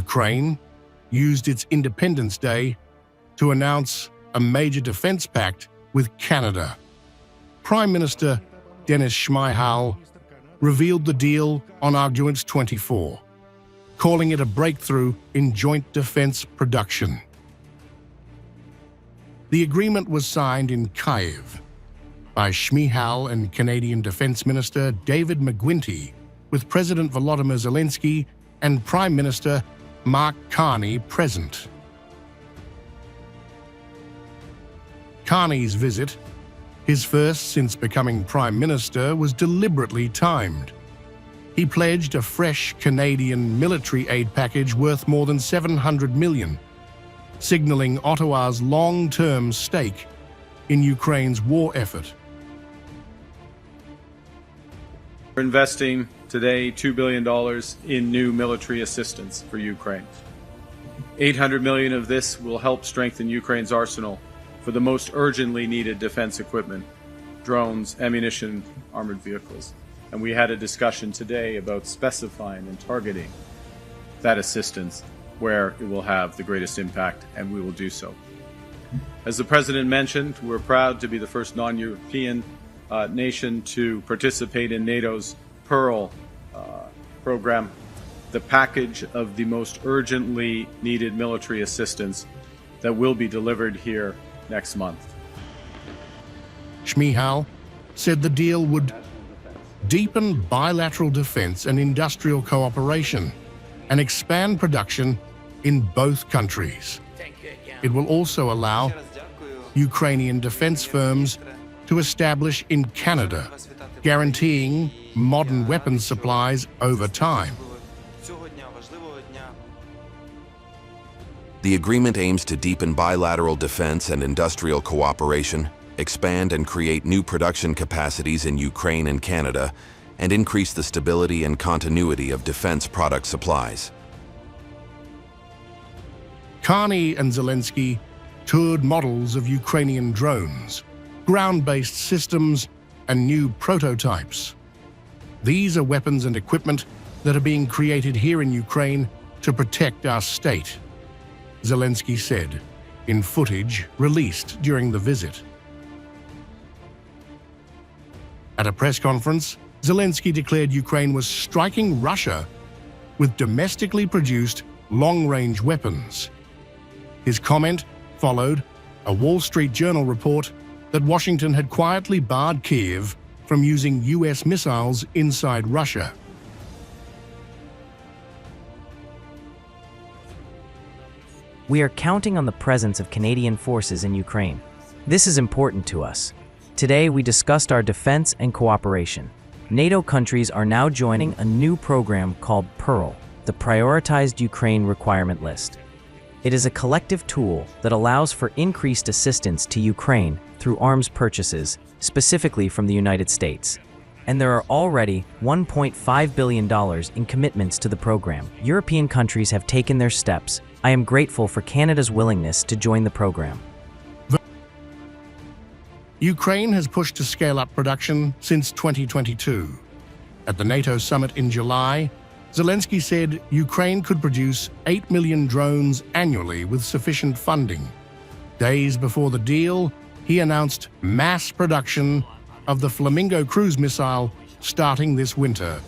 Ukraine used its Independence Day to announce a major defense pact with Canada. Prime Minister Denys Shmyhal revealed the deal on Arguments 24, calling it a breakthrough in joint defense production. The agreement was signed in Kyiv by Shmyhal and Canadian Defense Minister David McGuinty, with President Volodymyr Zelensky and Prime Minister Carney present. Carney's visit, his first since becoming Prime Minister, was deliberately timed. He pledged a fresh Canadian military aid package worth more than $700 million, signaling Ottawa's long-term stake in Ukraine's war effort. We're investing today $2 billion in new military assistance for Ukraine. $800 million of this will help strengthen Ukraine's arsenal for the most urgently needed defense equipment, drones, ammunition, armored vehicles. And we had a discussion today about specifying and targeting that assistance where it will have the greatest impact, and we will do so. As the President mentioned, we're proud to be the first non-European nation to participate in NATO's Pearl program, the package of the most urgently needed military assistance that will be delivered here next month. Shmyhal said the deal would deepen bilateral defense and industrial cooperation and expand production in both countries. It will also allow Ukrainian defense firms to establish in Canada, guaranteeing modern weapons supplies over time. The agreement aims to deepen bilateral defense and industrial cooperation, expand and create new production capacities in Ukraine and Canada, and increase the stability and continuity of defense product supplies. Carney and Zelensky toured models of Ukrainian drones, ground-based systems, and new prototypes. These are weapons and equipment that are being created here in Ukraine to protect our state, Zelensky said in footage released during the visit. At a press conference, Zelensky declared Ukraine was striking Russia with domestically produced long-range weapons. His comment followed a Wall Street Journal report that Washington had quietly barred Kyiv from using US missiles inside Russia. We are counting on the presence of Canadian forces in Ukraine. This is important to us. Today, we discussed our defense and cooperation. NATO countries are now joining a new program called Pearl, the Prioritized Ukraine Requirement List. It is a collective tool that allows for increased assistance to Ukraine through arms purchases, specifically from the United States. And there are already $1.5 billion in commitments to the program. European countries have taken their steps. I am grateful for Canada's willingness to join the program. Ukraine has pushed to scale up production since 2022. At the NATO summit in July, Zelensky said Ukraine could produce 8 million drones annually with sufficient funding. Days before the deal, he announced mass production of the Flamingo cruise missile starting this winter.